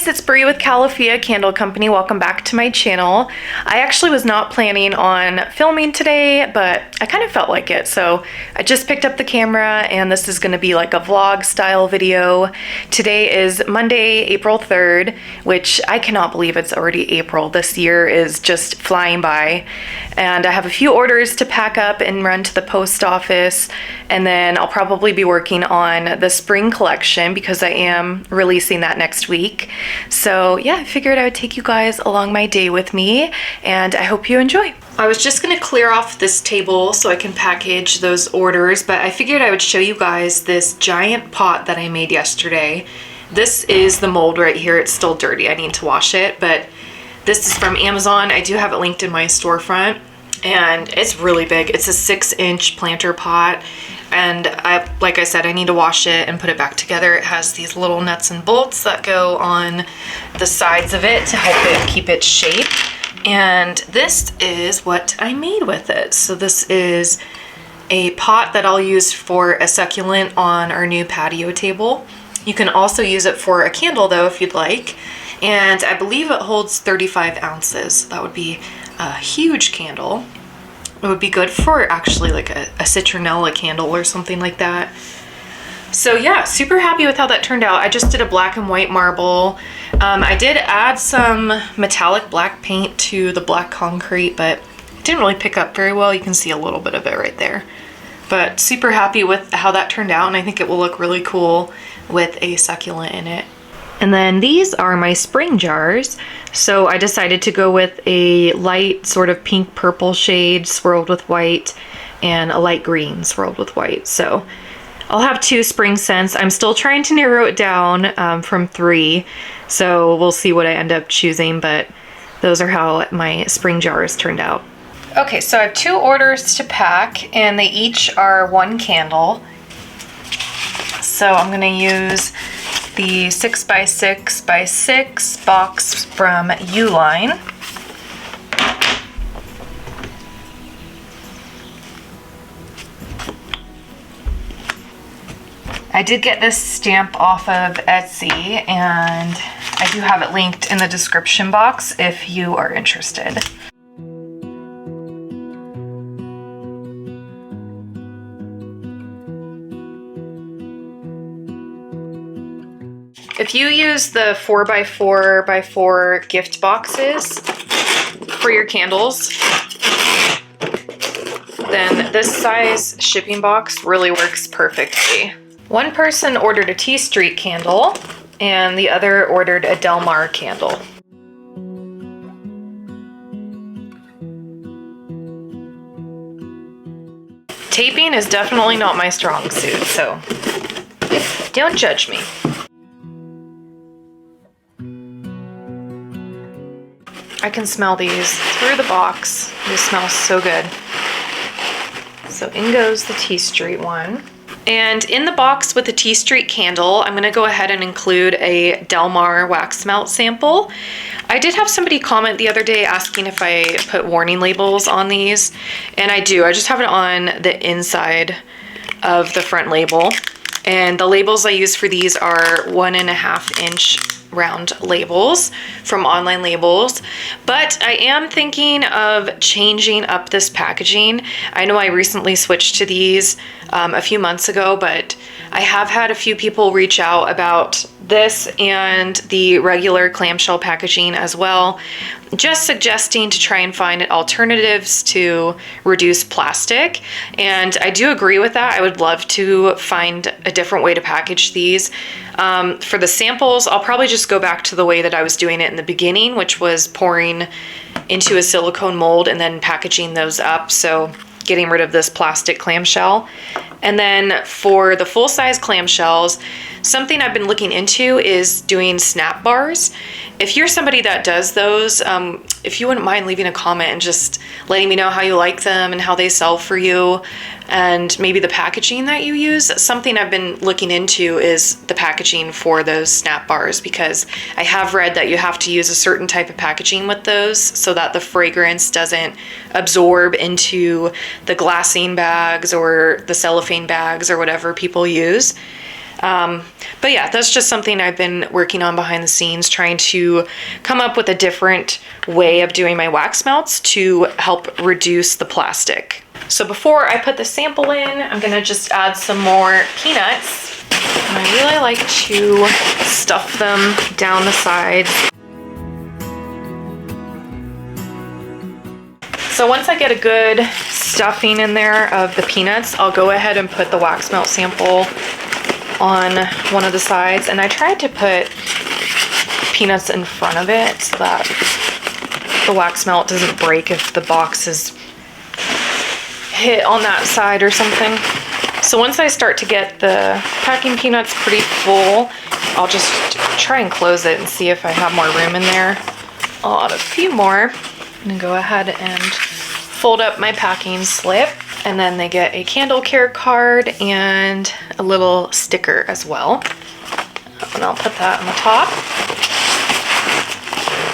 guys, it's Bree with Calafia Candle Company. Welcome back to my channel. I actually was not planning on filming today, but I kind of felt like it. So I just picked up the camera and this is gonna be like a vlog style video. Today is Monday, April 3rd, which I cannot believe it's already April. This year is just flying by. And I have a few orders to pack up and run to the post office. And then I'll probably be working on the spring collection because I am releasing that next week. So yeah, I figured I would take you guys along my day with me and I hope you enjoy. I was just gonna clear off this table so I can package those orders, but I figured I would show you guys this giant pot that I made yesterday. This is the mold right here. It's still dirty. I need to wash it, but this is from Amazon. I do have it linked in my storefront and it's really big. It's a 6-inch planter pot. And like I said, I need to wash it and put it back together. It has these little nuts and bolts that go on the sides of it to help it keep its shape. And this is what I made with it. So this is a pot that I'll use for a succulent on our new patio table. You can also use it for a candle though, if you'd like. And I believe it holds 35 ounces. So that would be a huge candle. It would be good for actually like a citronella candle or something like that. So yeah, super happy with how that turned out. I just did a black and white marble. I did add some metallic black paint to the black concrete, but it didn't really pick up very well. You can see a little bit of it right there. But super happy with how that turned out, and I think it will look really cool with a succulent in it. And then these are my spring jars. So I decided to go with a light sort of pink purple shade swirled with white and a light green swirled with white. So I'll have 2 spring scents. I'm still trying to narrow it down from 3. So we'll see what I end up choosing, but those are how my spring jars turned out. Okay, so I have 2 orders to pack and they each are 1 candle. So I'm gonna use the 6x6x6 box from Uline. I did get this stamp off of Etsy and I do have it linked in the description box if you are interested. If you use the 4x4x4 gift boxes for your candles, then this size shipping box really works perfectly. One person ordered a T Street candle and the other ordered a Del Mar candle. Taping is definitely not my strong suit, so don't judge me. I can smell these through the box. They smell so good. So in goes the T Street one. And in the box with the T Street candle, I'm gonna go ahead and include a Del Mar wax melt sample. I did have somebody comment the other day asking if I put warning labels on these, and I do. I just have it on the inside of the front label. And the labels I use for these are 1.5-inch round labels from Online Labels, but I am thinking of changing up this packaging. I know I recently switched to these a few months ago, but I have had a few people reach out about this and the regular clamshell packaging as well, just suggesting to try and find alternatives to reduce plastic. And I do agree with that. I would love to find a different way to package these. For the samples, I'll probably just go back to the way that I was doing it in the beginning, which was pouring into a silicone mold and then packaging those up. So getting rid of this plastic clamshell. And then for the full-size clamshells, something I've been looking into is doing snap bars. If you're somebody that does those, if you wouldn't mind leaving a comment and just letting me know how you like them and how they sell for you, and maybe the packaging that you use. Something I've been looking into is the packaging for those snap bars, because I have read that you have to use a certain type of packaging with those so that the fragrance doesn't absorb into the glassine bags or the cellophane bags or whatever people use. But yeah, that's just something I've been working on behind the scenes, trying to come up with a different way of doing my wax melts to help reduce the plastic. So before I put the sample in, I'm gonna just add some more peanuts. And I really like to stuff them down the sides. So once I get a good stuffing in there of the peanuts, I'll go ahead and put the wax melt sample on one of the sides. And I tried to put peanuts in front of it so that the wax melt doesn't break if the box is hit on that side or something. So once I start to get the packing peanuts pretty full, I'll just try and close it and see if I have more room in there. I'll add a few more. I'm gonna go ahead and fold up my packing slip, and then they get a candle care card and a little sticker as well. And I'll put that on the top.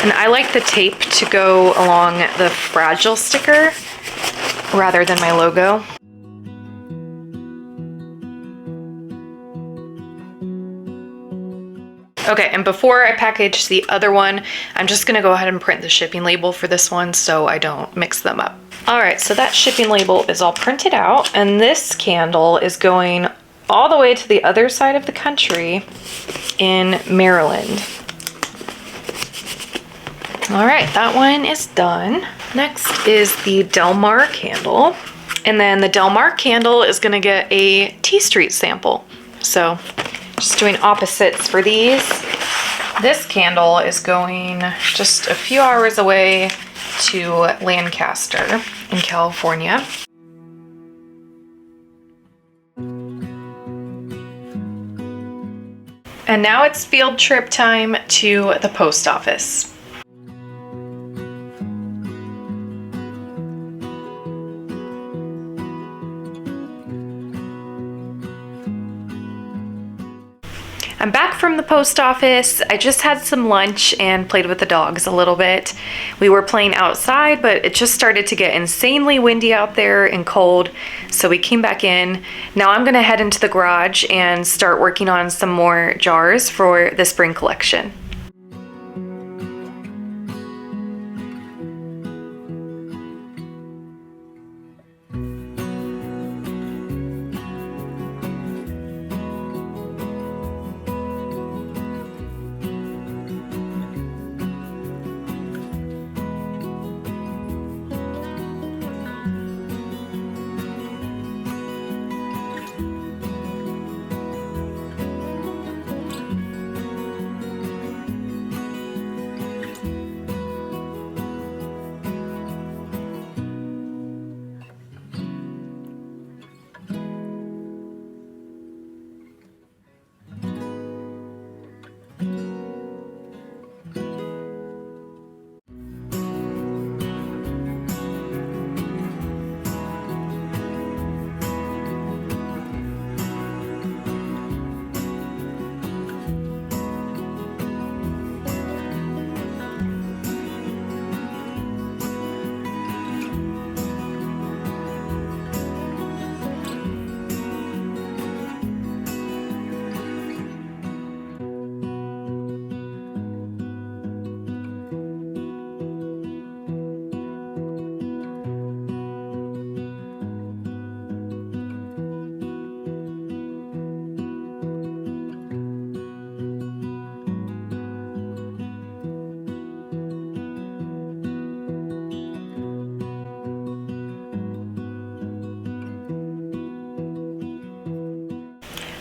And I like the tape to go along the fragile sticker rather than my logo. Okay, and before I package the other one, I'm just gonna go ahead and print the shipping label for this one so I don't mix them up. All right, so that shipping label is all printed out, and this candle is going all the way to the other side of the country in Maryland. All right, that one is done. Next is the Del Mar candle, and then the Del Mar candle is gonna get a T Street sample. So just doing opposites for these. This candle is going just a few hours away to Lancaster in California. And now it's field trip time to the post office. I'm back from the post office. I just had some lunch and played with the dogs a little bit. We were playing outside, but it just started to get insanely windy out there and cold, so we came back in. Now I'm gonna head into the garage and start working on some more jars for the spring collection.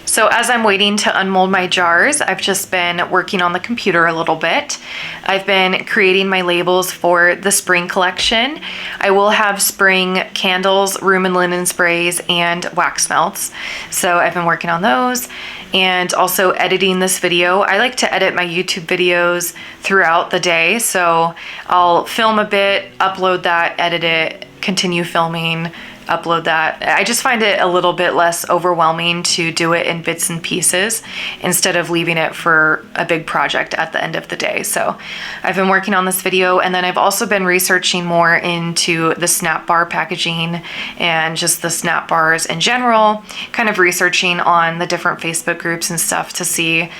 So as I'm waiting to unmold my jars, I've just been working on the computer a little bit. I've been creating my labels for the spring collection. I will have spring candles, room and linen sprays, and wax melts. So I've been working on those and also editing this video. I like to edit my YouTube videos throughout the day. So I'll film a bit, upload that, edit it, continue filming, upload that. I just find it a little bit less overwhelming to do it in bits and pieces instead of leaving it for a big project at the end of the day. So I've been working on this video, and then I've also been researching more into the snap bar packaging and just the snap bars in general, kind of researching on the different Facebook groups and stuff to see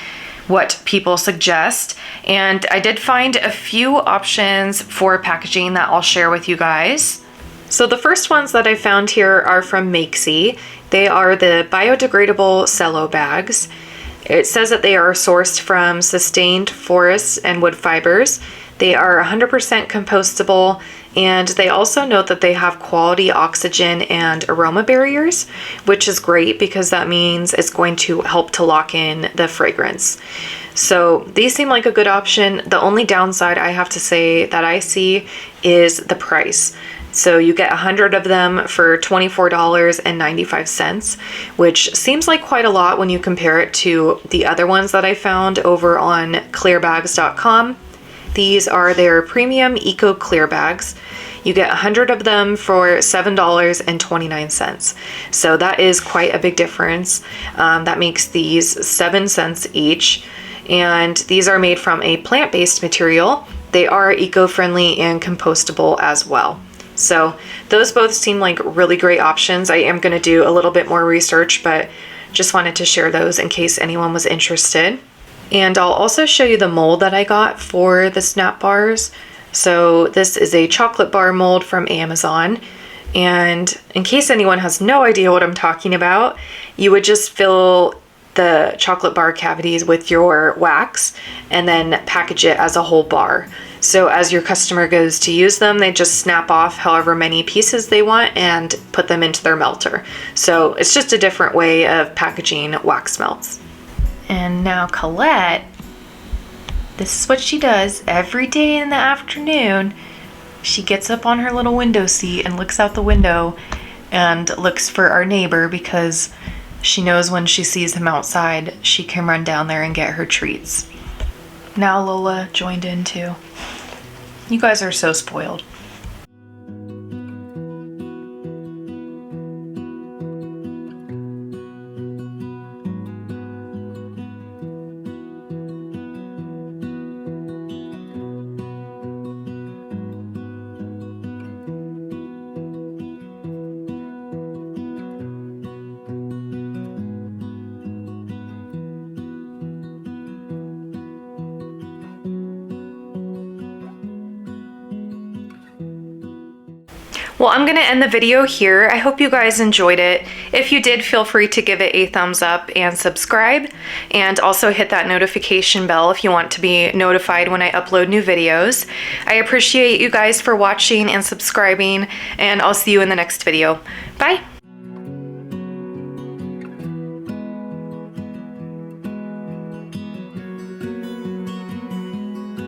what people suggest. And I did find a few options for packaging that I'll share with you guys. So the first ones that I found here are from MAKESY. They are the biodegradable cello bags. It says that they are sourced from sustained forests and wood fibers. They are 100% compostable, and they also note that they have quality oxygen and aroma barriers, which is great because that means it's going to help to lock in the fragrance. So these seem like a good option. The only downside I have to say that I see is the price. So you get 100 of them for $24.95, which seems like quite a lot when you compare it to the other ones that I found over on clearbags.com. These are their premium eco clear bags. You get 100 of them for $7.29. So that is quite a big difference. That makes these 7 cents each. And these are made from a plant-based material. They are eco-friendly and compostable as well. So those both seem like really great options. I am going to do a little bit more research, but just wanted to share those in case anyone was interested. And I'll also show you the mold that I got for the snap bars. So this is a chocolate bar mold from Amazon. And in case anyone has no idea what I'm talking about, you would just fill the chocolate bar cavities with your wax and then package it as a whole bar. So as your customer goes to use them, they just snap off however many pieces they want and put them into their melter. So it's just a different way of packaging wax melts. And now Colette, this is what she does every day in the afternoon. She gets up on her little window seat and looks out the window and looks for our neighbor because she knows when she sees him outside, she can run down there and get her treats. Now Lola joined in too. You guys are so spoiled. Well, I'm gonna end the video here. I hope you guys enjoyed it. If you did, feel free to give it a thumbs up and subscribe, and also hit that notification bell if you want to be notified when I upload new videos. I appreciate you guys for watching and subscribing, and I'll see you in the next video. Bye!